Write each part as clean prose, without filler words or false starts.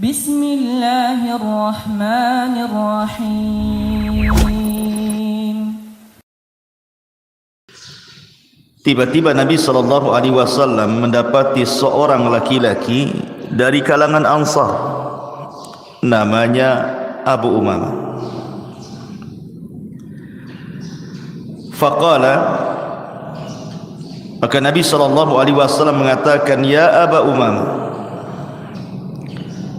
Bismillahirrahmanirrahim. Tiba-tiba Nabi SAW mendapati seorang laki-laki dari kalangan Ansar, namanya Abu Umamah. Faqala, maka Nabi SAW mengatakan, ya Abu Umamah,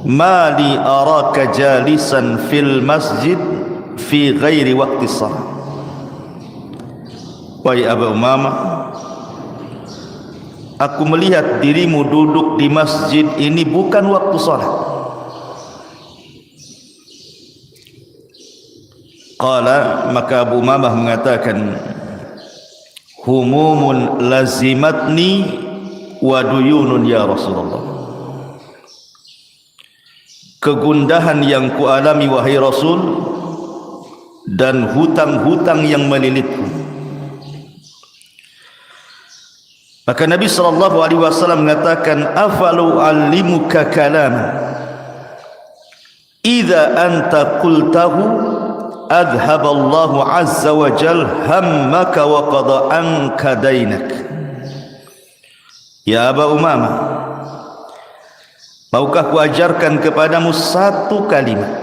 ma li araka jalisan fil masjid fi ghairi waqti shalah. Wahai Abu Umamah, aku melihat dirimu duduk di masjid ini bukan waktu salat. Qala, maka Abu Umamah mengatakan, humumun lazimatni wa duyunun ya Rasulullah. Kegundahan yang kualami wahai Rasul, dan hutang-hutang yang melilitku. Maka Nabi SAW mengatakan, afalu alimuka kalam idza anta qultahu adhaballahu azza wa jal hammaka wa qada anka dainak. Ya Abu Umamah, maukah kuajarkan kepadamu satu kalimat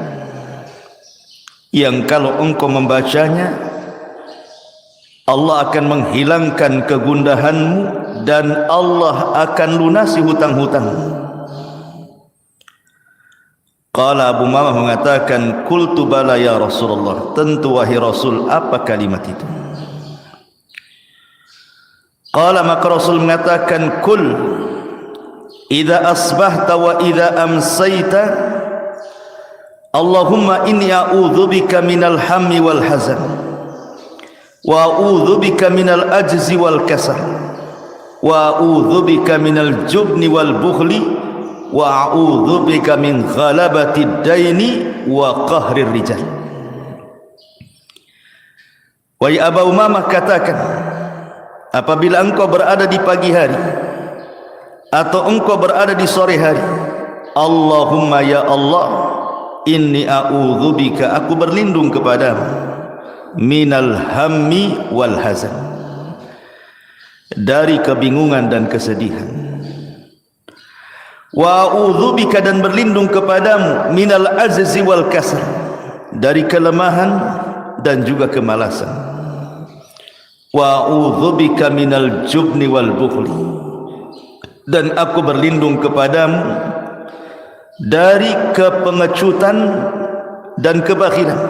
yang kalau engkau membacanya Allah akan menghilangkan kegundahanmu dan Allah akan lunasi hutang-hutangmu. Qala, Abu Umamah mengatakan, qultu bala ya Rasulullah, tentu wahai Rasul, apa kalimat itu? Qala, maka Rasul mengatakan, kul idza asbahta wa idza amsayta Allahumma inni a'udzubika minal hammi wal hazan wa a'udzubika minal ajzi wal kasal wa a'udzubika minal jubni wal bukhli wa a'udzubika min ghalabati daini wa qahrir rijal. Wahai Abu Umamah, katakan, apabila engkau berada di pagi hari atau engkau berada di sore hari, Allahumma ya Allah, inni a'udzubika, aku berlindung kepadamu, minal hammi wal hazan, dari kebingungan dan kesedihan, wa a'udzubika, dan berlindung kepadamu, minal azzi wal kasal, dari kelemahan dan juga kemalasan, wa a'udzubika minal jubni wal bukhli, dan aku berlindung kepadamu dari kepengecutan dan kebakhilan,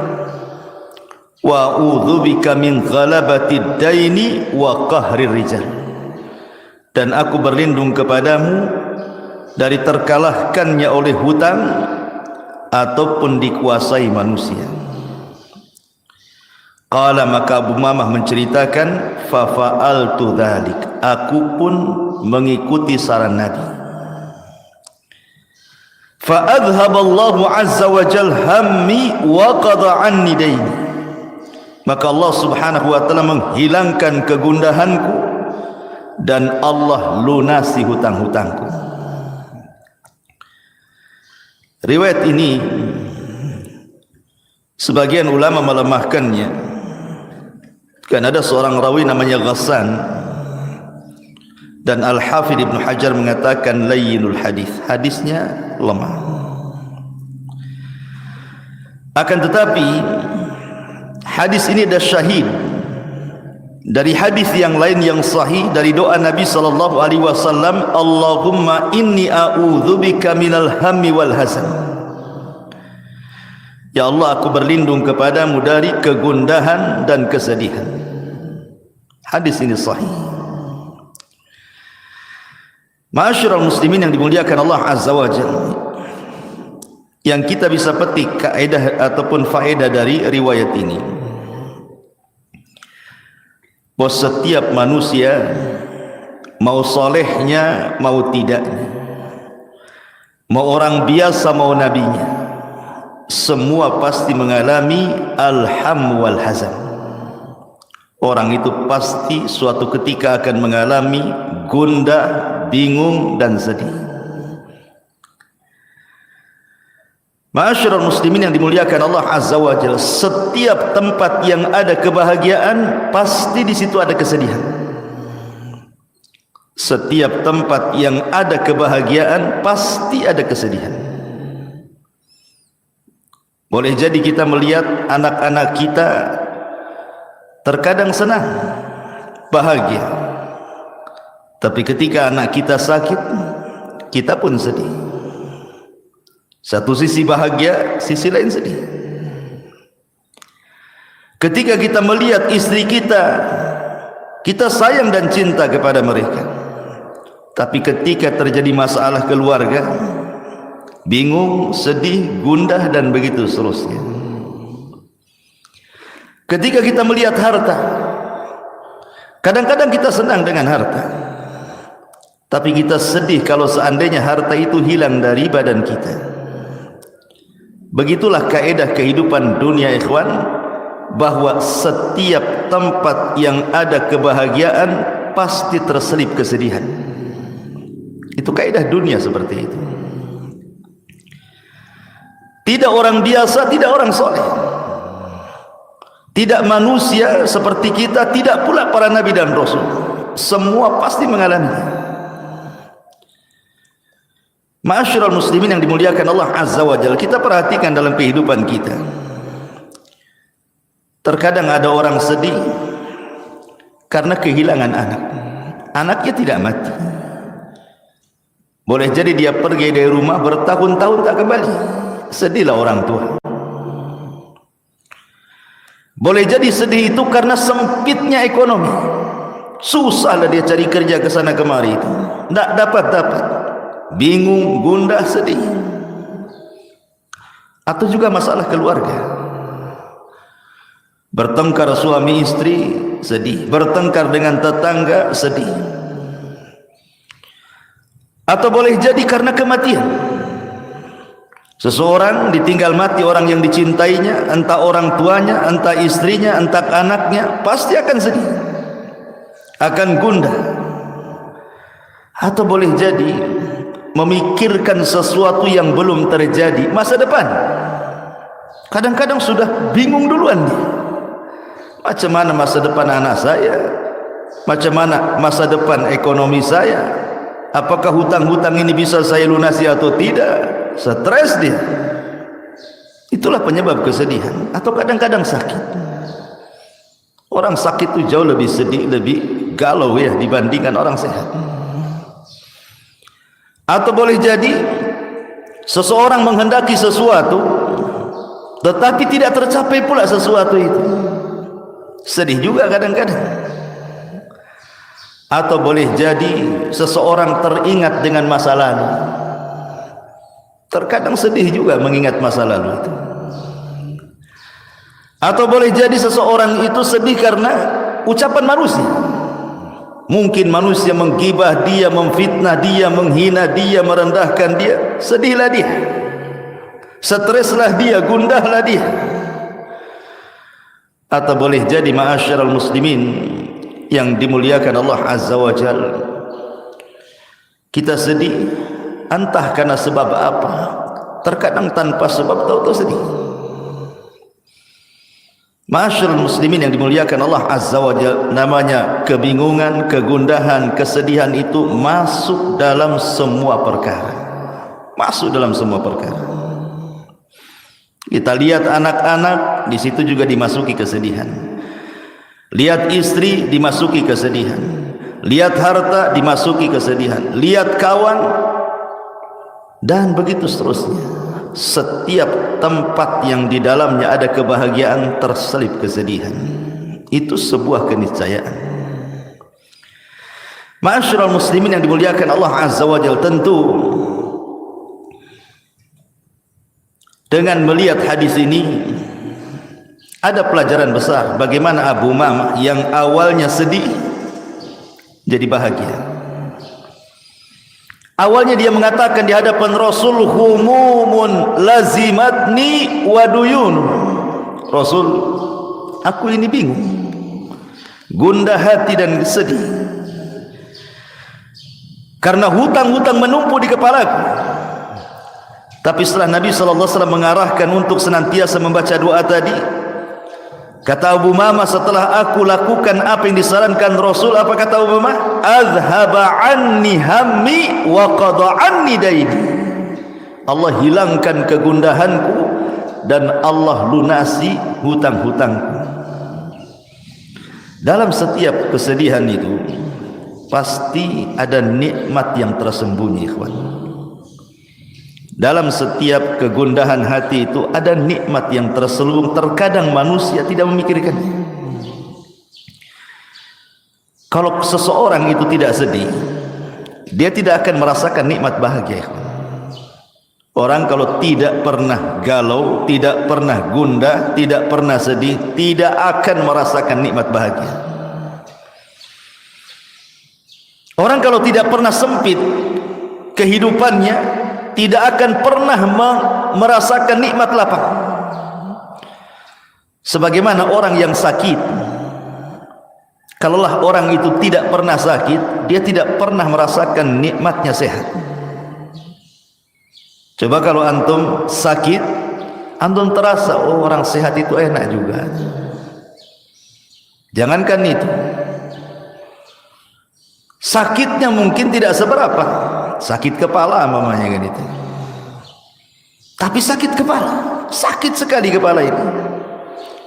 wa a'udzubika min ghalabati daini wa qahrir rijal, dan aku berlindung kepadamu dari terkalahkannya oleh hutang ataupun dikuasai manusia. Qala, maka Abu Umamah menceritakan, fa fa'altu dzalik, aku pun mengikuti saran Nabi. Fa adhaballahu azza wa jal hammi wa qada anni daini, maka Allah subhanahu wa ta'ala menghilangkan kegundahanku dan Allah lunasi hutang-hutangku. Riwayat ini sebagian ulama melemahkannya, kan ada seorang rawi namanya Ghassan, dan Al-Hafidh Ibn Hajar mengatakan layyinul hadis, hadisnya lemah. Akan tetapi hadis ini ada syahid dari hadis yang lain yang sahih, dari doa Nabi SAW, Allahumma inni a'udzubika minal hammi wal hazan, ya Allah, aku berlindung kepadamu dari kegundahan dan kesedihan. Hadis ini sahih. Ma'asyiral muslimin yang dimuliakan Allah Azza wa Jalla, yang kita bisa petik kaidah ataupun faedah dari riwayat ini, bahwa setiap manusia, mau solehnya mau tidaknya, mau orang biasa mau nabinya, semua pasti mengalami alham wal hazan. Orang itu pasti suatu ketika akan mengalami gundah, bingung dan sedih. Ma'asyiral muslimin yang dimuliakan Allah Azza wa Jalla, setiap tempat yang ada kebahagiaan pasti di situ ada kesedihan. Setiap tempat yang ada kebahagiaan pasti ada kesedihan. Boleh jadi kita melihat anak-anak kita terkadang senang, bahagia, tapi ketika anak kita sakit, kita pun sedih. Satu sisi bahagia, sisi lain sedih. Ketika kita melihat istri kita, kita sayang dan cinta kepada mereka, tapi ketika terjadi masalah keluarga, bingung, sedih, gundah, dan begitu seterusnya. Ketika kita melihat harta, kadang-kadang kita senang dengan harta, tapi kita sedih kalau seandainya harta itu hilang dari badan kita. Begitulah kaedah kehidupan dunia, ikhwan, bahwa setiap tempat yang ada kebahagiaan pasti terselip kesedihan. Itu kaedah dunia seperti itu. Tidak orang biasa, tidak orang soleh, tidak manusia seperti kita, tidak pula para nabi dan rasul. Semua pasti mengalami. Ma'asyiral muslimin yang dimuliakan Allah Azza wa Jalla, kita perhatikan dalam kehidupan kita. Terkadang ada orang sedih karena kehilangan anak. Anaknya tidak mati. Boleh jadi dia pergi dari rumah bertahun-tahun tak kembali. Sedihlah orang tua. Boleh jadi sedih itu karena sempitnya ekonomi. Susahlah dia cari kerja ke sana kemari itu. Tak dapat. Bingung, gundah, sedih. Atau juga masalah keluarga. Bertengkar suami istri, sedih. Bertengkar dengan tetangga, sedih. Atau boleh jadi karena kematian. Seseorang ditinggal mati orang yang dicintainya, entah orang tuanya, entah istrinya, entah anaknya, pasti akan sedih, akan gundah. Atau boleh jadi memikirkan sesuatu yang belum terjadi, masa depan. Kadang-kadang sudah bingung duluan dia. Macam mana masa depan anak saya? Macam mana masa depan ekonomi saya? Apakah hutang-hutang ini bisa saya lunasi atau tidak? Stres dia. Itulah penyebab kesedihan. Atau kadang-kadang sakit. Orang sakit itu jauh lebih sedih, lebih galau ya dibandingkan orang sehat. Atau boleh jadi seseorang menghendaki sesuatu tetapi tidak tercapai pula sesuatu itu. Sedih juga kadang-kadang. Atau boleh jadi seseorang teringat dengan masa lalu. Terkadang sedih juga mengingat masa lalu itu. Atau boleh jadi seseorang itu sedih karena ucapan manusia. Mungkin manusia menggibah dia, memfitnah dia, menghina dia, merendahkan dia, sedihlah dia, streslah dia, gundahlah dia. Atau boleh jadi ma'asyiral muslimin yang dimuliakan Allah Azza wa Jalla, kita sedih entah karena sebab apa, terkadang tanpa sebab tahu-tahu sedih. Ma'asyiral muslimin yang dimuliakan Allah Azza wa Jalla, namanya kebingungan, kegundahan, kesedihan itu masuk dalam semua perkara. Masuk dalam semua perkara. Kita lihat anak-anak, di situ juga dimasuki kesedihan. Lihat istri, dimasuki kesedihan. Lihat harta, dimasuki kesedihan. Lihat kawan, dan begitu seterusnya. Setiap tempat yang di dalamnya ada kebahagiaan terselip kesedihan. Itu sebuah keniscayaan. Ma'asyiral muslimin yang dimuliakan Allah Azza wa Jalla, tentu dengan melihat hadis ini ada pelajaran besar bagaimana Abu Umamah yang awalnya sedih jadi bahagia. Awalnya dia mengatakan di hadapan Rasul, humumun lazimatni wa duyun. Rasul, aku ini bingung, gundah hati dan sedih karena hutang-hutang menumpuk di kepalaku. Tapi setelah Nabi SAW mengarahkan untuk senantiasa membaca doa tadi, kata Abu Umamah, setelah aku lakukan apa yang disarankan Rasul, apa kata Abu Umamah? Azhaba anni hammi wa qada anni daini. Allah hilangkan kegundahanku dan Allah lunasi hutang-hutangku. Dalam setiap kesedihan itu pasti ada nikmat yang tersembunyi, ikhwan. Dalam setiap kegundahan hati itu ada nikmat yang terselubung. Terkadang manusia tidak memikirkannya. Kalau seseorang itu tidak sedih, dia tidak akan merasakan nikmat bahagia. Orang kalau tidak pernah galau, tidak pernah gundah, tidak pernah sedih, tidak akan merasakan nikmat bahagia. Orang kalau tidak pernah sempit kehidupannya, tidak akan pernah merasakan nikmat lapang. Sebagaimana orang yang sakit, kalaulah orang itu tidak pernah sakit, dia tidak pernah merasakan nikmatnya sehat. Coba kalau antum sakit, antum terasa, oh orang sehat itu enak juga. Jangankan itu, sakitnya mungkin tidak seberapa, sakit kepala mamanya kan itu. Tapi sakit kepala, sakit sekali kepala ini.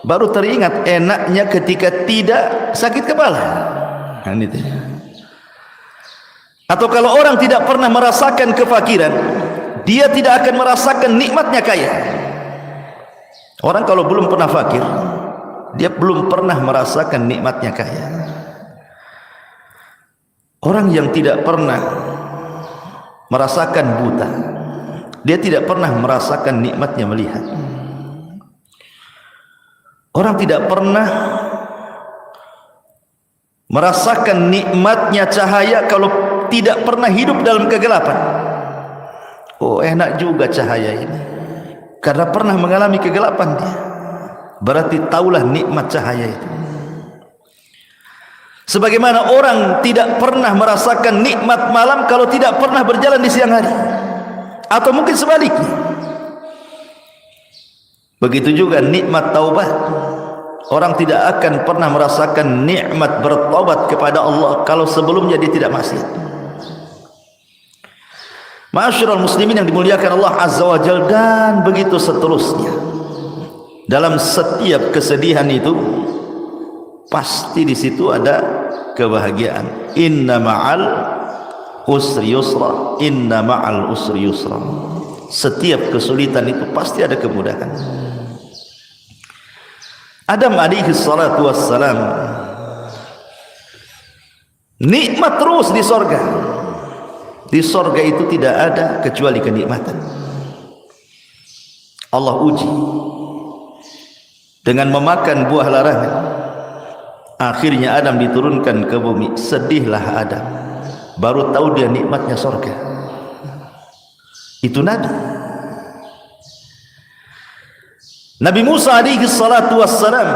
Baru teringat enaknya ketika tidak sakit kepala. Kan itu. Atau kalau orang tidak pernah merasakan kefakiran, dia tidak akan merasakan nikmatnya kaya. Orang kalau belum pernah fakir, dia belum pernah merasakan nikmatnya kaya. Orang yang tidak pernah merasakan buta, dia tidak pernah merasakan nikmatnya melihat. Orang tidak pernah merasakan nikmatnya cahaya kalau tidak pernah hidup dalam kegelapan. Oh enak juga cahaya ini, karena pernah mengalami kegelapan dia. Berarti taulah nikmat cahaya itu. Sebagaimana orang tidak pernah merasakan nikmat malam kalau tidak pernah berjalan di siang hari, atau mungkin sebaliknya. Begitu juga nikmat taubat. Orang tidak akan pernah merasakan nikmat bertobat kepada Allah kalau sebelumnya dia tidak maksiat. Ma'asyiral muslimin yang dimuliakan Allah Azza wa Jalla, dan begitu seterusnya. Dalam setiap kesedihan itu pasti di situ ada kebahagiaan. Inna ma'al usri yusra, inna ma'al usri yusra. Setiap kesulitan itu pasti ada kemudahan. Adam alaihi salatu wassalam nikmat terus di sorga. Di sorga itu tidak ada kecuali kenikmatan. Allah uji dengan memakan buah larangan. Akhirnya Adam diturunkan ke bumi. Sedihlah Adam, baru tahu dia nikmatnya sorga. Itu Nabi Musa alaihi salatu wassalam,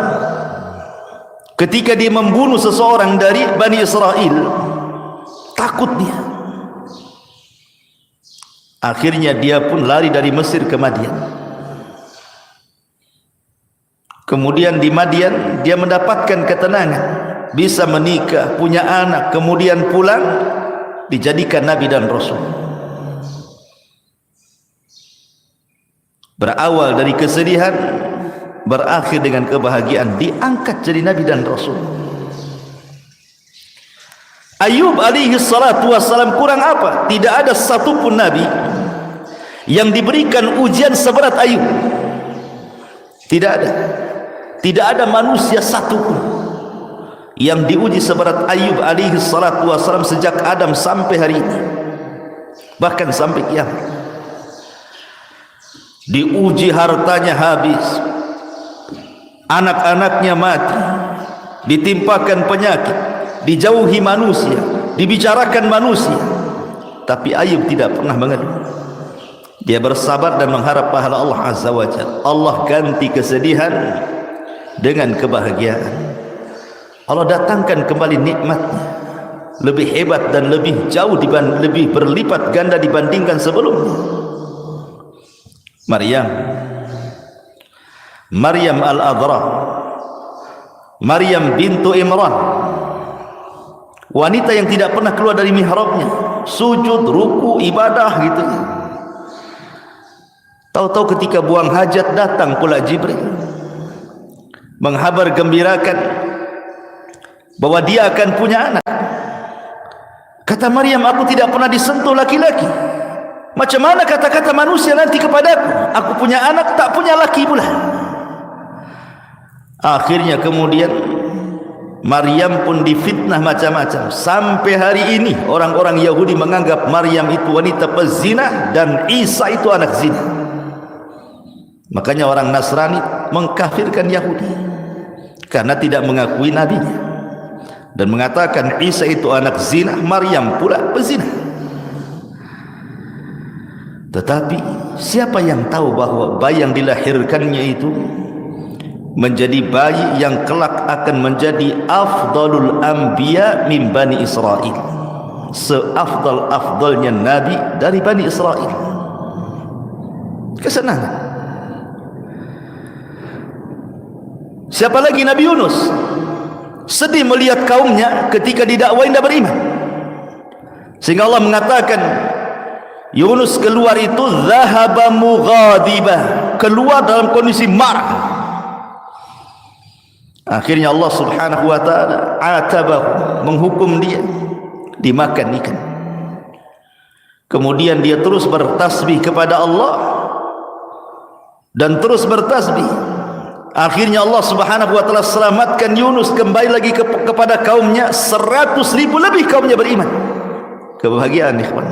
ketika dia membunuh seseorang dari Bani Israel, takut dia. Akhirnya dia pun lari dari Mesir ke Madian. Kemudian di Madian dia mendapatkan ketenangan, bisa menikah, punya anak, kemudian pulang dijadikan nabi dan rasul. Berawal dari kesedihan, berakhir dengan kebahagiaan, diangkat jadi nabi dan rasul. Ayub alaihi salatu wassalam kurang apa? Tidak ada satupun nabi yang diberikan ujian seberat Ayub. Tidak ada. Tidak ada manusia satupun yang diuji seberat Ayub alaihi salatu wassalam sejak Adam sampai hari ini, bahkan sampai kiamat. Diuji hartanya habis, anak-anaknya mati, ditimpakan penyakit, dijauhi manusia, dibicarakan manusia, tapi Ayub tidak pernah mengeluh. Dia bersabar dan mengharap pahala Allah Azza wa Jalla. Allah ganti kesedihan dengan kebahagiaan. Allah datangkan kembali nikmatnya, lebih hebat dan lebih jauh, lebih berlipat ganda dibandingkan sebelumnya. Maryam al-Adra, Maryam bintu Imran, wanita yang tidak pernah keluar dari mihrabnya, sujud, ruku, ibadah gitu. Tahu-tahu ketika buang hajat datang pula Jibril menghabar gembirakan bahwa dia akan punya anak. Kata Maryam, aku tidak pernah disentuh laki-laki. Macam mana kata-kata manusia nanti kepadaku? Aku punya anak, tak punya laki pula. Akhirnya kemudian Maryam pun difitnah macam-macam. Sampai hari ini orang-orang Yahudi menganggap Maryam itu wanita pezina dan Isa itu anak zina. Makanya orang Nasrani mengkafirkan Yahudi karena tidak mengakui nabinya dan mengatakan Isa itu anak zina, Maryam pula pezina. Tetapi siapa yang tahu bahwa bayi yang dilahirkannya itu menjadi bayi yang kelak akan menjadi afdalul anbiya min Bani Israel, seafdal-afdalnya nabi dari Bani Israel. Kesenangan. Siapa lagi? Nabi Yunus sedih melihat kaumnya ketika didakwain tidak beriman, sehingga Allah mengatakan Yunus keluar itu zahaba mughadibah, keluar dalam kondisi marah. Akhirnya Allah subhanahu wa ta'ala atabahu, menghukum dia dimakan ikan. Kemudian dia terus bertasbih kepada Allah dan terus bertasbih. Akhirnya Allah subhanahu wa ta'ala selamatkan Yunus kembali lagi kepada kaumnya. 100.000 lebih kaumnya beriman. Kebahagiaan ikhwan.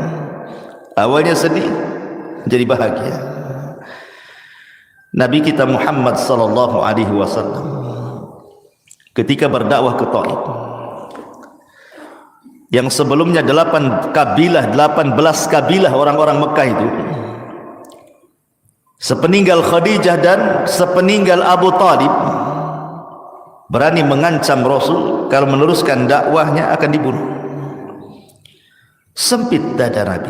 Awalnya sedih, jadi bahagia. Nabi kita Muhammad sallallahu alaihi wasallam ketika berdakwah ke Taif, yang sebelumnya 18 kabilah orang-orang Mekah itu, sepeninggal Khadijah dan sepeninggal Abu Talib, berani mengancam Rasul kalau meneruskan dakwahnya akan dibunuh. Sempit dada Nabi,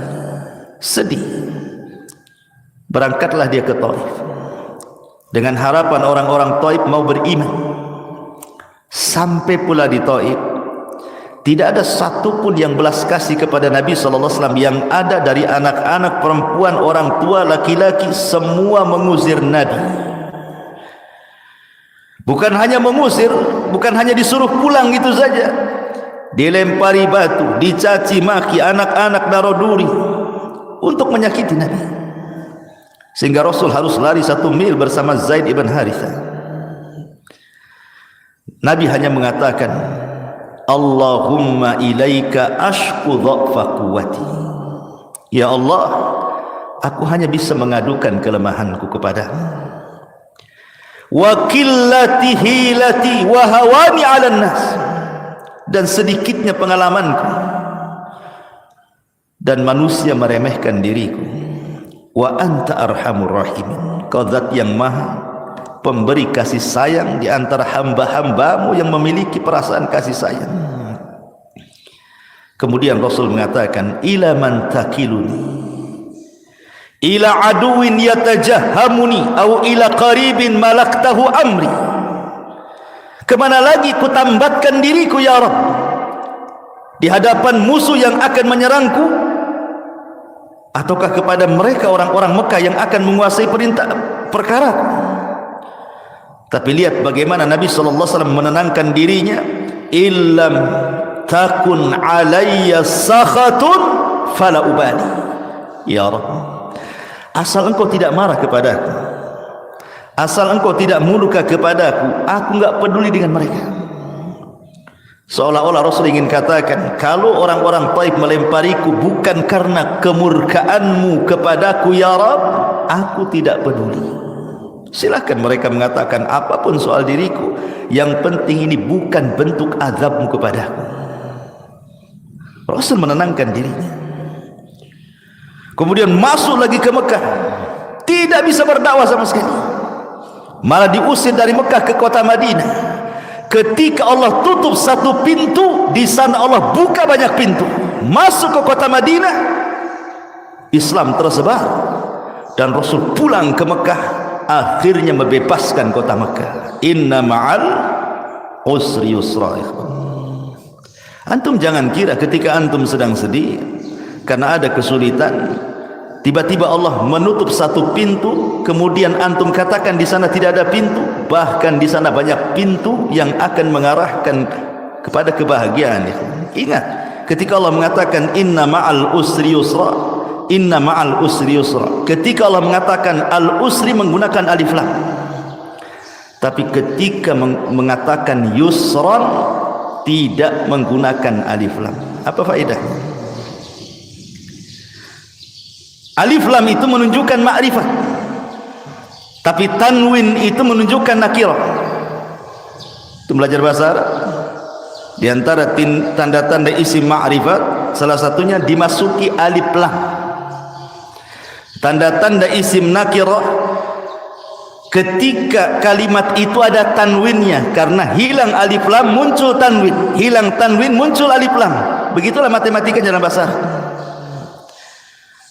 sedih. Berangkatlah dia ke Taif dengan harapan orang-orang Taif mau beriman. Sampai pula di Taif, tidak ada satupun yang belas kasih kepada Nabi SAW. Yang ada dari anak-anak, perempuan, orang tua, laki-laki, semua mengusir Nabi. Bukan hanya mengusir, bukan hanya disuruh pulang gitu saja, dilempari batu, dicaci maki, anak-anak naruh duri untuk menyakiti Nabi, sehingga Rasul harus lari 1 mil bersama Zaid ibn Harithah. Nabi hanya mengatakan, Allahumma ilaika ashku dha'fa quwwati. Ya Allah, aku hanya bisa mengadukan kelemahanku kepadamu. Wa qillati hilati wa hawani 'alan nas, dan sedikitnya pengalamanku dan manusia meremehkan diriku. Wa anta arhamur rahimin, kau zat yang maha pemberi kasih sayang di antara hamba-hambamu yang memiliki perasaan kasih sayang. Kemudian Rasul mengatakan, ila man takiluni, ila aduwin yatajahhamuni, au ila qaribin malaktahu amri. Kemana lagi ku tambatkan diriku ya Rabb di hadapan musuh yang akan menyerangku, ataukah kepada mereka orang-orang Mekah yang akan menguasai perkara? Tapi lihat bagaimana Nabi SAW menenangkan dirinya. Illam takun alayya sakhatun fala ubali. Ya Rabb, asal engkau tidak marah kepadaku, asal engkau tidak murka kepadaku, aku enggak peduli dengan mereka. Seolah-olah Rasul ingin katakan, kalau orang-orang Taif melempariku bukan karena kemurkaanmu kepadaku ya Rabb, aku tidak peduli. Silakan mereka mengatakan apapun soal diriku, yang penting ini bukan bentuk azabmu kepadaku. Rasul menenangkan dirinya. Kemudian masuk lagi ke Mekah, tidak bisa berdakwah sama sekali, malah diusir dari Mekah ke kota Madinah. Ketika Allah tutup satu pintu, di sana Allah buka banyak pintu. Masuk ke kota Madinah, Islam tersebar, dan Rasul pulang ke Mekah, akhirnya membebaskan kota Mekah. Inna ma'al usri yusra. Antum jangan kira ketika antum sedang sedih karena ada kesulitan, tiba-tiba Allah menutup satu pintu, kemudian antum katakan di sana tidak ada pintu. Bahkan di sana banyak pintu yang akan mengarahkan kepada kebahagiaan. Ingat, ketika Allah mengatakan inna ma'al usri yusra, inna ma'al usri yusra, ketika Allah mengatakan al usri menggunakan alif lam, tapi ketika mengatakan yusran tidak menggunakan alif lam. Apa faedahnya? Alif lam itu menunjukkan ma'rifat, tapi tanwin itu menunjukkan nakirah. Itu belajar bahasa Arab. Di antara tanda-tanda isim ma'rifat, salah satunya dimasuki alif lam. Tanda-tanda isim nakirah, ketika kalimat itu ada tanwinnya, karena hilang alif lam muncul tanwin, hilang tanwin muncul alif lam. Begitulah matematika dalam bahasa Arab.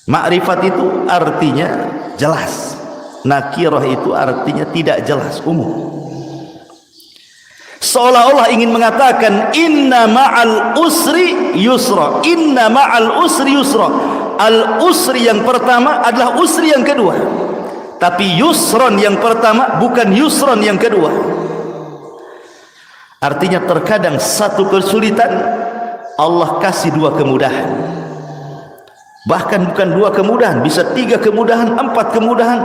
Ma'rifat itu artinya jelas, nakirah itu artinya tidak jelas, umum. Seolah-olah ingin mengatakan inna ma'al usri yusra, inna ma'al usri yusra. Al usri yang pertama adalah usri yang kedua, tapi yusron yang pertama bukan yusron yang kedua. Artinya terkadang satu kesulitan Allah kasih dua kemudahan. Bahkan bukan dua kemudahan, bisa 3 kemudahan, 4 kemudahan,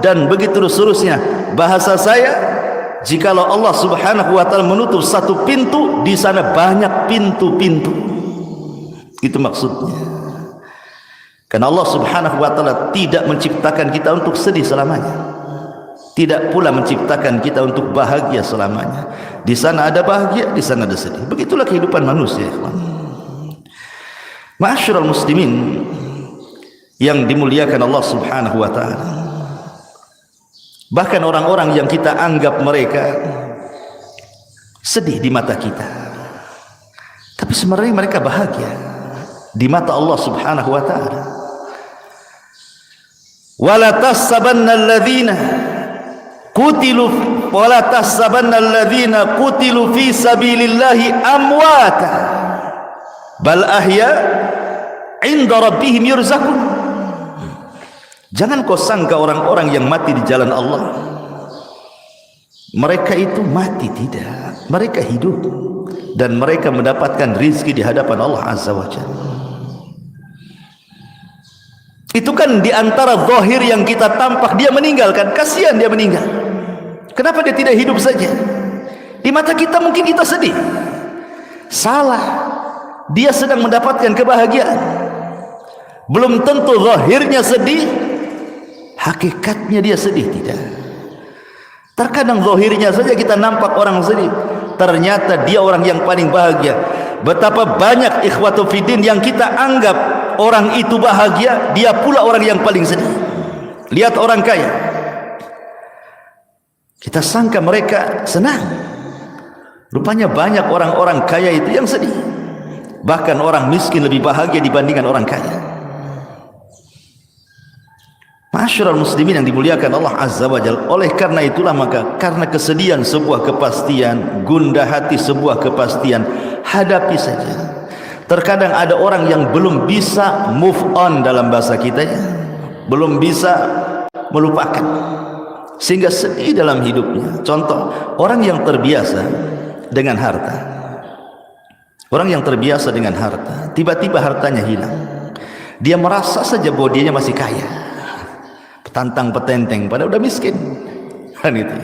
dan begitu seterusnya. Bahasa saya, jikalau Allah subhanahu wa ta'ala menutup satu pintu, di sana banyak pintu-pintu. Itu maksudnya. Karena Allah subhanahu wa ta'ala tidak menciptakan kita untuk sedih selamanya, tidak pula menciptakan kita untuk bahagia selamanya. Di sana ada bahagia, di sana ada sedih. Begitulah kehidupan manusia. Ma'asyiral muslimin yang dimuliakan Allah subhanahu wa ta'ala. Bahkan orang-orang yang kita anggap mereka sedih di mata kita, tapi sebenarnya mereka bahagia di mata Allah subhanahu wa ta'ala. Wala tahsabanna alladhina qutilu wala tahsabanna alladhina qutilu fi sabilillahi amwata bal ahya 'inda rabbihim yurzaqun. Jangan kau sangka orang-orang yang mati di jalan Allah mereka itu mati, tidak, mereka hidup dan mereka mendapatkan rizki di hadapan Allah azza wa jalla. Itu kan di antara zahir yang kita tampak, dia meninggalkan, kasihan dia meninggal. Kenapa dia tidak hidup saja? Di mata kita mungkin kita sedih. Salah, dia sedang mendapatkan kebahagiaan. Belum tentu zahirnya sedih, hakikatnya dia sedih, tidak. Terkadang zahirnya saja kita nampak orang sedih, ternyata dia orang yang paling bahagia. Betapa banyak ikhwatu fiddin yang kita anggap orang itu bahagia, dia pula orang yang paling sedih. Lihat orang kaya, kita sangka mereka senang, rupanya banyak orang-orang kaya itu yang sedih. Bahkan orang miskin lebih bahagia dibandingkan orang kaya. Ma'asyiral muslimin yang dimuliakan Allah azza wa jalla. Oleh karena itulah, maka karena kesedihan sebuah kepastian, gundah hati sebuah kepastian, hadapi saja. Terkadang ada orang yang belum bisa move on, dalam bahasa kita ya, belum bisa melupakan, sehingga sedih dalam hidupnya. Contoh, orang yang terbiasa dengan harta, orang yang terbiasa dengan harta, tiba-tiba hartanya hilang, dia merasa saja bahwa dia masih kaya, petantang petenteng, padahal udah miskin kan itu.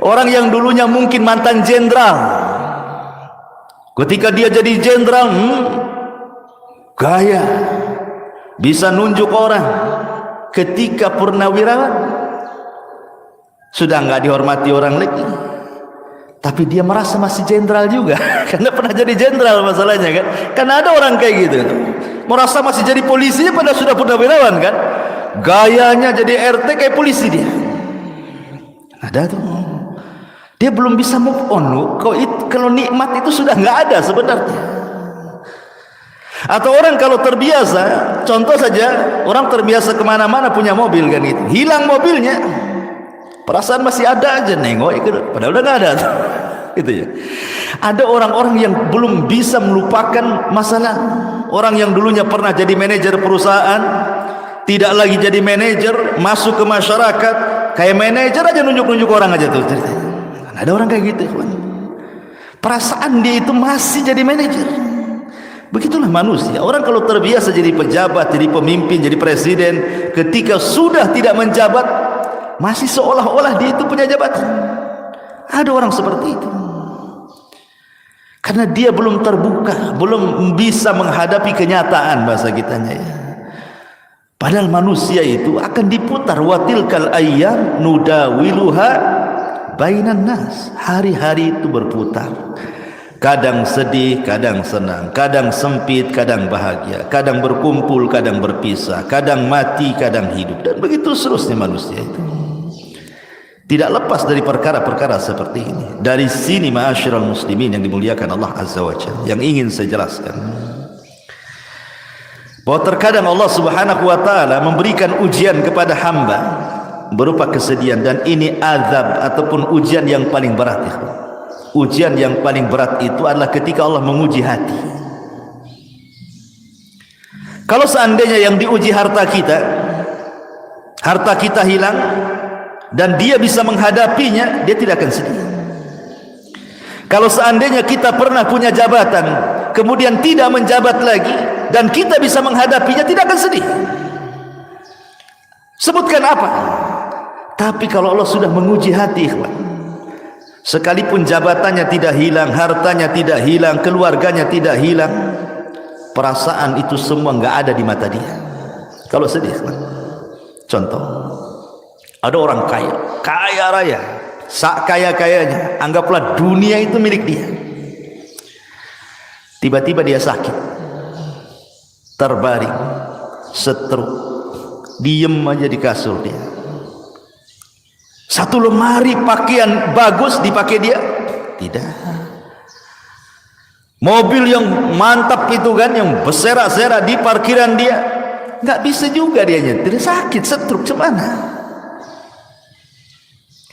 Orang yang dulunya mungkin mantan jenderal, ketika dia jadi jenderal, gaya, bisa nunjuk orang. Ketika purnawirawan, sudah nggak dihormati orang lagi, tapi dia merasa masih jenderal juga karena pernah jadi jenderal. Masalahnya kan, karena ada orang kayak gitu, merasa masih jadi polisi padahal sudah purnawirawan kan, gayanya jadi RT kayak polisi dia. Ada tuh, dia belum bisa move on. Kalau nikmat itu sudah nggak ada sebenarnya. Atau orang kalau terbiasa, contoh saja, orang terbiasa kemana-mana punya mobil kan gitu, hilang mobilnya, perasaan masih ada aja, nengok padahal udah nggak ada gitu ya. Ada orang-orang yang belum bisa melupakan masalah. Orang yang dulunya pernah jadi manajer perusahaan, tidak lagi jadi manajer, masuk ke masyarakat kayak manajer aja, nunjuk-nunjuk orang aja tuh. Ada orang kayak gitu, kawan. Perasaan dia itu masih jadi manajer. Begitulah manusia. Orang kalau terbiasa jadi pejabat, jadi pemimpin, jadi presiden, ketika sudah tidak menjabat, masih seolah-olah dia itu punya jabatan. Ada orang seperti itu. Karena dia belum terbuka, belum bisa menghadapi kenyataan, bahasa kitanya ya. Padahal manusia itu akan diputar, watilkal ayyam nudawiluha bainan nas. Hari-hari itu berputar. Kadang sedih, kadang senang, kadang sempit, kadang bahagia, kadang berkumpul, kadang berpisah, kadang mati, kadang hidup, dan begitu seterusnya manusia itu. Tidak lepas dari perkara-perkara seperti ini. Dari sini ma'asyiral muslimin yang dimuliakan Allah Azza wa Jalla, yang ingin saya jelaskan, bahwa terkadang Allah Subhanahu wa taala memberikan ujian kepada hamba berupa kesedihan, dan ini azab ataupun ujian yang paling berat. Ujian yang paling berat itu adalah ketika Allah menguji hati. Kalau seandainya yang diuji harta kita hilang dan dia bisa menghadapinya, dia tidak akan sedih. Kalau seandainya kita pernah punya jabatan, kemudian tidak menjabat lagi, dan kita bisa menghadapinya, tidak akan sedih. Sebutkan apa? Tapi kalau Allah sudah menguji hati, sekalipun jabatannya tidak hilang, hartanya tidak hilang, keluarganya tidak hilang, perasaan itu semua nggak ada di mata dia. Kalau sedih, contoh, ada orang kaya raya, sak kaya-kayanya, anggaplah dunia itu milik dia. Tiba-tiba dia sakit, terbaring, stroke, diem aja di kasur dia. Satu lemari pakaian bagus dipakai dia? Tidak. Mobil yang mantap itu kan, yang berserak-serak di parkiran dia, nggak bisa juga dia nyetir, sakit, stroke, cuman.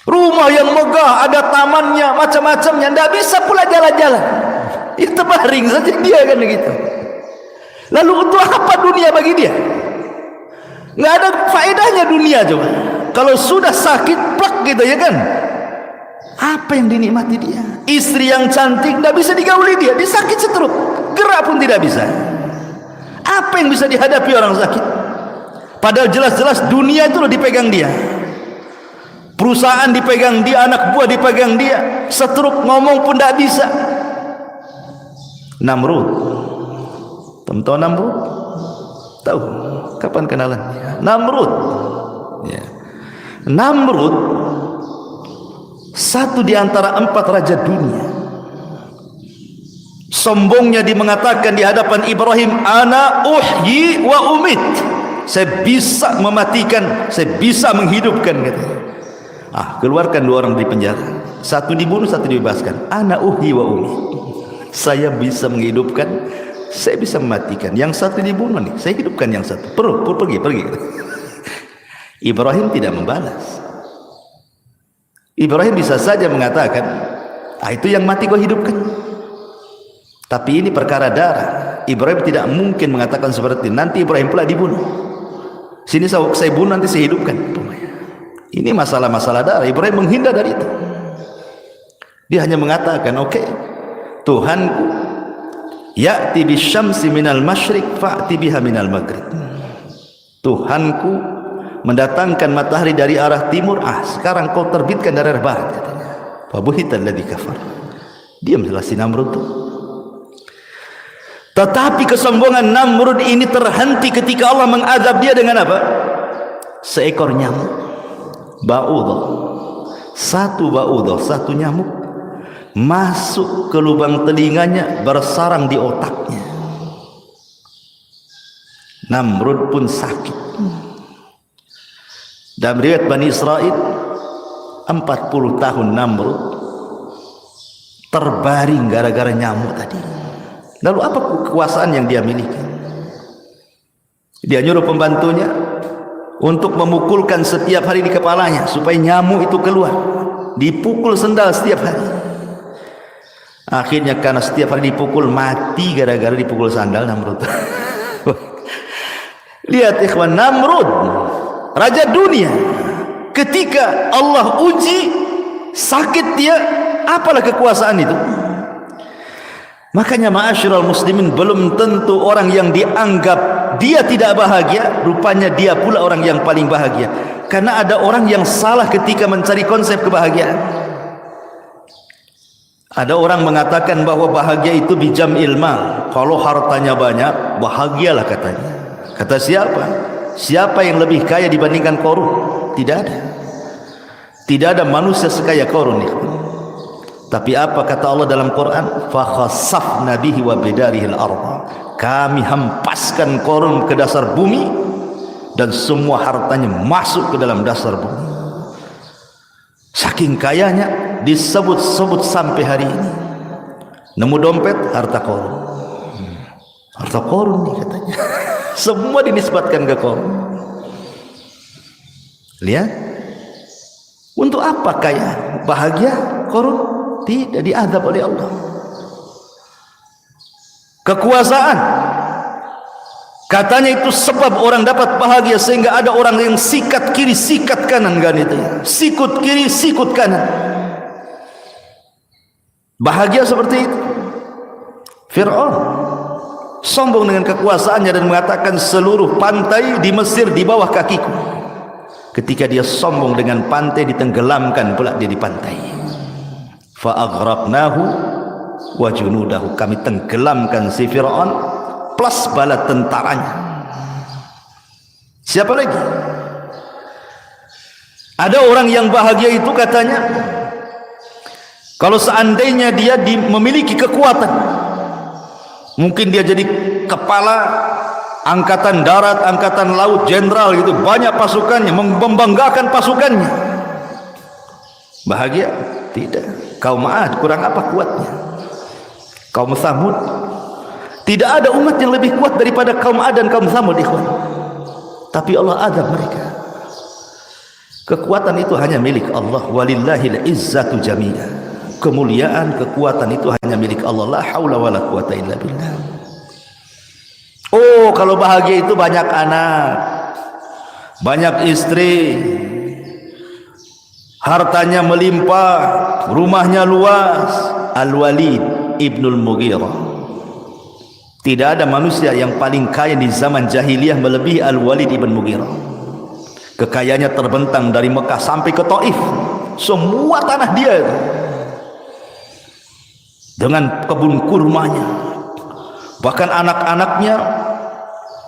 Rumah yang megah, ada tamannya, macam-macamnya, tidak bisa pula jalan-jalan. Itu baring saja dia kan begitu. Lalu untuk apa dunia bagi dia? Nggak ada faedahnya dunia coba. Kalau sudah sakit plak gitu ya kan. Apa yang dinikmati dia? Istri yang cantik tidak bisa digauli dia sakit stroke, gerak pun tidak bisa. Apa yang bisa dihadapi orang sakit? Padahal jelas-jelas dunia itu loh dipegang dia. Perusahaan dipegang dia, anak buah dipegang dia, stroke, ngomong pun tidak bisa. Namrud, tahu Namrud? Tahu? Kapan kenalannya? Namrud. Ya. Namrud satu di antara 4 raja dunia. Sombongnya dia mengatakan di hadapan Ibrahim, ana uhyi wa umit. Saya bisa mematikan, saya bisa menghidupkan, katanya. Keluarkan 2 orang dari penjara, satu dibunuh, satu dibebaskan. Ana uhyi wa umi, saya bisa menghidupkan, saya bisa mematikan. Yang satu dibunuh nih, saya hidupkan yang satu. Pergi. Ibrahim tidak membalas. Ibrahim bisa saja mengatakan, itu yang mati kau hidupkan. Tapi ini perkara darah. Ibrahim tidak mungkin mengatakan seperti itu. Nanti Ibrahim pula dibunuh. Sini saya bunuh, nanti saya hidupkan. Ini masalah-masalah darah. Ibrahim menghindar dari itu. Dia hanya mengatakan, oke, Tuhanku, ya'ti bisyamsi minal masyriq fa'ti biha minal maghrib. Tuhanku mendatangkan matahari dari arah timur, sekarang kau terbitkan dari arah barat, katanya. Fa buhital ladzi kafar. Diamlah si Namrud. Tetapi kesombongan Namrud ini terhenti ketika Allah mengadab dia dengan apa? Seekor nyamuk. Ba'udah, satu nyamuk masuk ke lubang telinganya, bersarang di otaknya. Namrud pun sakit. Dalam riwayat Bani Israel, 40 tahun Namrud terbaring gara-gara nyamuk tadi. Lalu apa kekuasaan yang dia miliki? Dia nyuruh pembantunya untuk memukulkan setiap hari di kepalanya supaya nyamuk itu keluar. Dipukul sendal setiap hari. Akhirnya karena setiap hari dipukul, mati gara-gara dipukul sandal Namrud. Lihat ikhwan, Namrud, raja dunia, ketika Allah uji, sakit dia, apalah kekuasaan itu. Makanya ma'asyiral muslimin, belum tentu orang yang dianggap dia tidak bahagia, rupanya dia pula orang yang paling bahagia. Karena ada orang yang salah ketika mencari konsep kebahagiaan. Ada orang mengatakan bahwa bahagia itu bijam ilma, kalau hartanya banyak bahagialah katanya. Kata siapa? Siapa yang lebih kaya dibandingkan Qarun? Tidak ada. Tidak ada manusia sekaya Qarun. Tapi apa kata Allah dalam Quran? Fa khasafna bihi wa bidarihil ardh. Kami hempaskan Qarun ke dasar bumi dan semua hartanya masuk ke dalam dasar bumi. Saking kayanya, disebut-sebut sampai hari ini. Nemu dompet, harta Qarun. Harta Qarun nih katanya. Semua dinisbatkan ke Qarun. Lihat, untuk apa kaya? Bahagia Qarun? Tidak, diazab oleh Allah. Kekuasaan, katanya itu sebab orang dapat bahagia, sehingga ada orang yang sikat kiri sikat kanan, kan itu ya. Sikut kiri sikut kanan. Bahagia seperti itu. Fir'aun sombong dengan kekuasaannya dan mengatakan seluruh pantai di Mesir di bawah kakiku. Ketika dia sombong dengan pantai, ditenggelamkan pula dia di pantai. Fa aghraqnahu wa junudahu. Kami tenggelamkan si Fir'aun plus bala tentaranya. Siapa lagi? Ada orang yang bahagia itu katanya, kalau seandainya dia memiliki kekuatan, mungkin dia jadi kepala angkatan darat, angkatan laut, jenderal gitu, banyak pasukannya, membanggakan pasukannya. Bahagia? Tidak. Kaum Ad kurang apa kuatnya? Kaum Samud, tidak ada umat yang lebih kuat daripada kaum Ad dan kaum Samud, ikhwan. Tapi Allah azab mereka. Kekuatan itu hanya milik Allah. Walillahil izzatu jami'a. Kemuliaan, kekuatan itu hanya milik Allah. La haula wala quwata illa billah. Oh, kalau bahagia itu banyak anak, banyak istri, hartanya melimpah, rumahnya luas. Al-Walid ibnul Mughirah. Tidak ada manusia yang paling kaya di zaman jahiliyah melebihi Al-Walid ibn Mughirah. Kekayaannya terbentang dari Mekah sampai ke Taif. Semua tanah dia itu, dengan kebun kurmanya. Bahkan anak-anaknya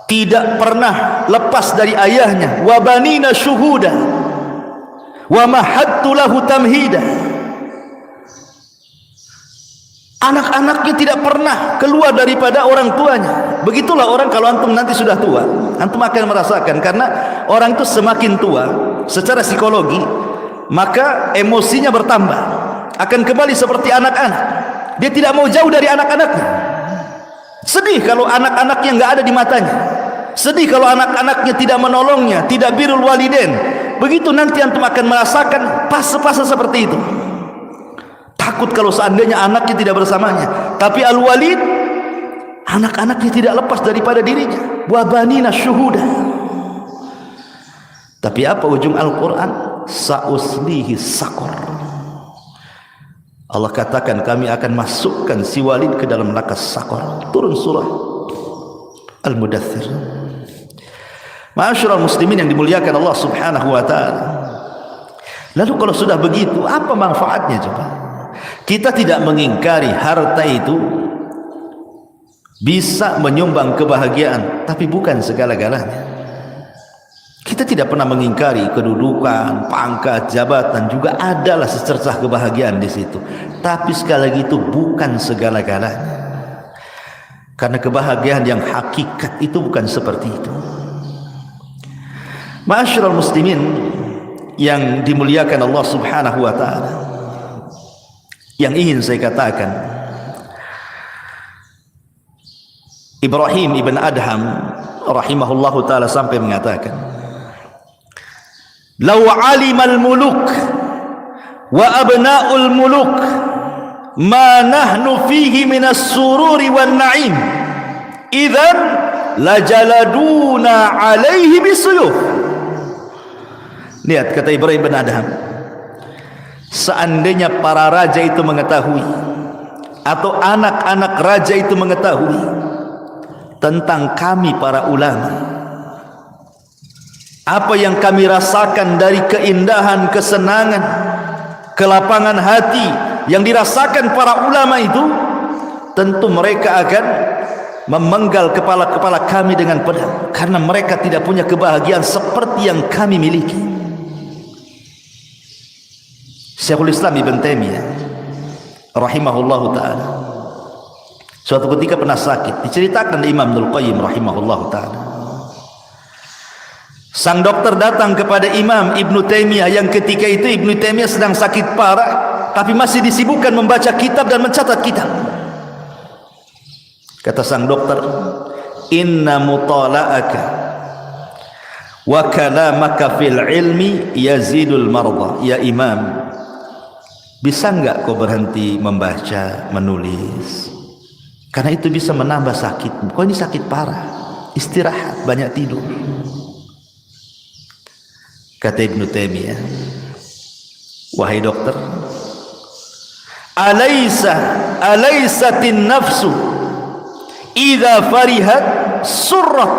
tidak pernah lepas dari ayahnya. Wa banina syuhuda wa mahattu lahu tamhida. Anak-anaknya tidak pernah keluar daripada orang tuanya. Begitulah orang kalau antum nanti sudah tua, antum akan merasakan. Karena orang itu semakin tua secara psikologi, maka emosinya bertambah, akan kembali seperti anak-anak. Dia tidak mau jauh dari anak-anaknya. Sedih kalau anak-anaknya nggak ada di matanya. Sedih kalau anak-anaknya tidak menolongnya, tidak birrul walidain. Begitu nanti antum akan merasakan fase-fase seperti itu. Takut kalau seandainya anaknya tidak bersamanya. Tapi Al-Walid, anak-anaknya tidak lepas daripada dirinya. Wa banina syuhuda. Tapi apa ujung Al-Quran? Sa'uslihi saqar. Allah katakan kami akan masukkan si Walid ke dalam neraka saqar. Turun surah Al-Mudaththir. Ma'asyiral muslimin yang dimuliakan Allah Subhanahu wa taala. Lalu kalau sudah begitu, apa manfaatnya coba? Kita tidak mengingkari harta itu bisa menyumbang kebahagiaan, tapi bukan segala-galanya. Kita tidak pernah mengingkari kedudukan, pangkat, jabatan, juga adalah secercah kebahagiaan di situ. Tapi sekali lagi itu bukan segala-galanya. Karena kebahagiaan yang hakikat itu bukan seperti itu. Ma'asyiral muslimin yang dimuliakan Allah Subhanahu wa taala. Yang ingin saya katakan, Ibrahim ibn Adham rahimahullahu ta'ala sampai mengatakan, "Law 'alimal muluk wa abna'ul muluk ma nahnu fihi minas sururi wan na'im idzan lajaladuna 'alaihi bisuyuf." Lihat kata Ibrahim bin Adham, seandainya para raja itu mengetahui atau anak-anak raja itu mengetahui tentang kami para ulama, apa yang kami rasakan dari keindahan, kesenangan, kelapangan hati yang dirasakan para ulama itu, tentu mereka akan memenggal kepala-kepala kami dengan pedang, karena mereka tidak punya kebahagiaan seperti yang kami miliki. Syekhul Islam Ibn Taimiyah rahimahullahu ta'ala suatu ketika pernah sakit, diceritakan oleh Imam Ibnul Qayyim rahimahullahu ta'ala. Sang dokter datang kepada Imam Ibn Taimiyah yang ketika itu Ibn Taimiyah sedang sakit parah, tapi masih disibukkan membaca kitab dan mencatat kitab. Kata sang dokter, "Inna mutala'aka wa kalamaka fil ilmi yazidul marda." Ya Imam, bisa enggak kau berhenti membaca, menulis? Karena itu bisa menambah sakitmu. Kau ini sakit parah, istirahat, banyak tidur. Kata Ibnu Taimiyah, "Wahai dokter, alaisatin nafsu idza farihat surrat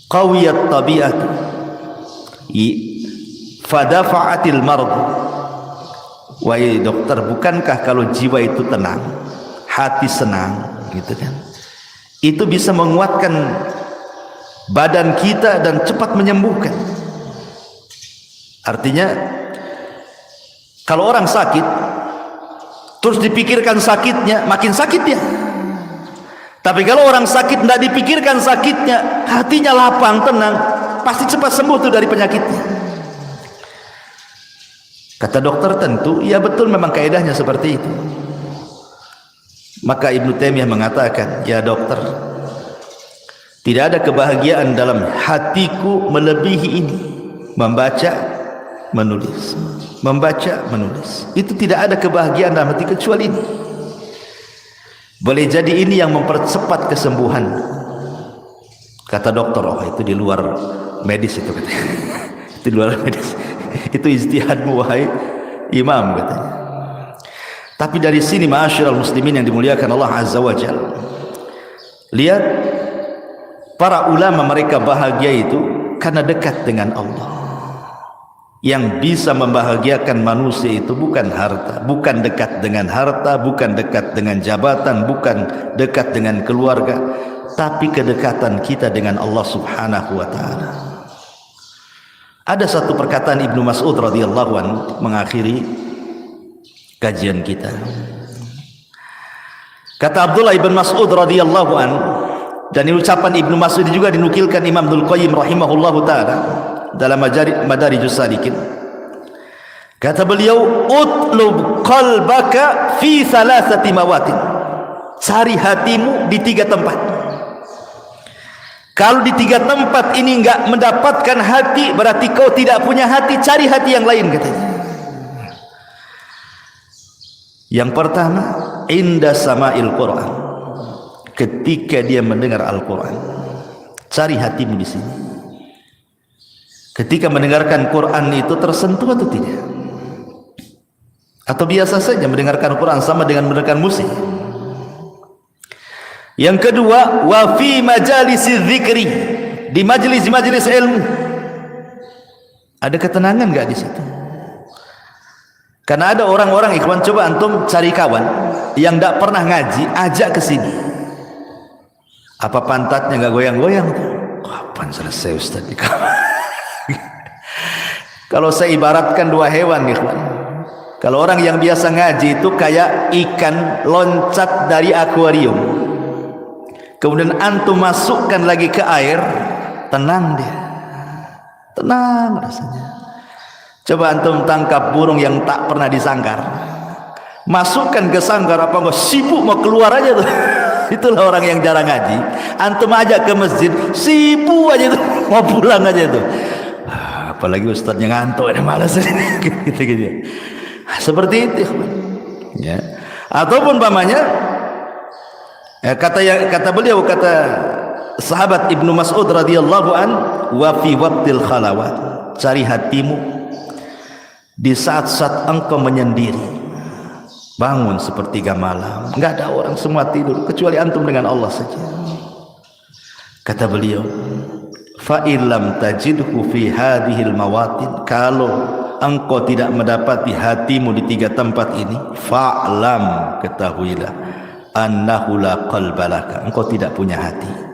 qawiyat tabi'at fadafa'atil marad." Wahai dokter, bukankah kalau jiwa itu tenang, hati senang, gitu kan, itu bisa menguatkan badan kita dan cepat menyembuhkan. Artinya kalau orang sakit terus dipikirkan sakitnya, makin sakit dia. Tapi kalau orang sakit tidak dipikirkan sakitnya, hatinya lapang, tenang, pasti cepat sembuh tuh dari penyakitnya. Kata dokter, tentu ya betul, memang kaedahnya seperti itu. Maka Ibnu Taimiyah mengatakan, "Ya dokter, tidak ada kebahagiaan dalam hatiku melebihi ini, membaca, menulis, membaca, menulis. Itu tidak ada kebahagiaan dalam hati kecuali ini. Boleh jadi ini yang mempercepat kesembuhan." Kata dokter, "Oh itu di luar medis itu," katanya. Itu di luar medis. Itu ijtihadmu wahai imam, katanya. Tapi dari sini ma'asyiral muslimin yang dimuliakan Allah Azza wa Jalla, lihat para ulama, mereka bahagia itu karena dekat dengan Allah. Yang bisa membahagiakan manusia itu bukan harta, bukan dekat dengan harta, bukan dekat dengan jabatan, bukan dekat dengan keluarga, tapi kedekatan kita dengan Allah Subhanahu wa ta'ala. Ada satu perkataan Ibnu Mas'ud radhiyallahu anhu mengakhiri kajian kita. Kata Abdullah ibn Mas'ud radhiyallahu anhu, dan ucapan Ibnu Mas'ud juga dinukilkan Imam Ibnul Qayyim rahimahullahu ta'ala dalam Madarijus Salikin. Kata beliau, "Utlub qalbaka fi thalathati mawatin." Cari hatimu di 3 tempat. Kalau di 3 tempat ini enggak mendapatkan hati, berarti kau tidak punya hati. Cari hati yang lain, katanya. Yang pertama, inda sama'il Quran, ketika dia mendengar Al-Quran. Cari hatimu di sini. Ketika mendengarkan Quran itu tersentuh atau tidak? Atau biasa saja mendengarkan Quran sama dengan mendengarkan musik? Yang kedua, wa fi majalisi dzikri, di majelis-majelis ilmu. Ada ketenangan enggak di situ? Karena ada orang-orang, ikhwan, coba antum cari kawan yang enggak pernah ngaji, ajak ke sini. Apa pantatnya enggak goyang-goyang tuh? Kapan selesai Ustaz di kamar? Kalau saya ibaratkan 2 hewan, ikhwan. Kalau orang yang biasa ngaji itu kayak ikan loncat dari akuarium. Kemudian antum masukkan lagi ke air, tenang dia, tenang rasanya. Coba antum tangkap burung yang tak pernah disangkar, masukkan ke sangkar, apa enggak sibuk mau keluar aja tuh. Itulah orang yang jarang ngaji. Antum ajak ke masjid, sibuk aja tuh, mau pulang aja tuh. Apalagi ustadznya ngantuk, ada malas gitu. Seperti itu. Ya. Ataupun pamannya, kata beliau, kata sahabat Ibnu Mas'ud radhiyallahu an, wa fi waqtil khalawat, cari hatimu di saat-saat engkau menyendiri. Bangun sepertiga malam, enggak ada orang, semua tidur kecuali antum dengan Allah saja. Kata beliau, fa illam tajidhu fi hadhil mawatin, kalau engkau tidak mendapati hatimu di tiga tempat ini, fa'lam, ketahuilah, annahu la qalba laka, engkau tidak punya hati.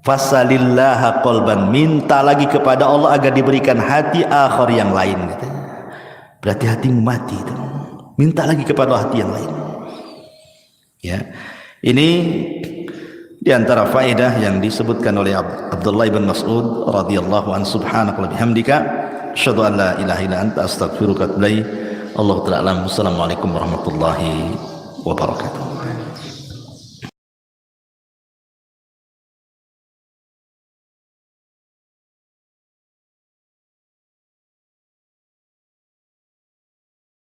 Fasalillaha qalban, minta lagi kepada Allah agar diberikan hati akhar yang lain. Berarti hatimu mati itu. Minta lagi kepada hati yang lain. Ya, ini diantara faedah yang disebutkan oleh Abdullah bin Mas'ud radhiyallahu an. Subhanaka wa bihamdika, asyhadu an la ilaha illa anta, astaghfiruka wa atubu ilaik. Allahu ta'ala alam. Wassalamualaikum warahmatullahi wabarakatuh.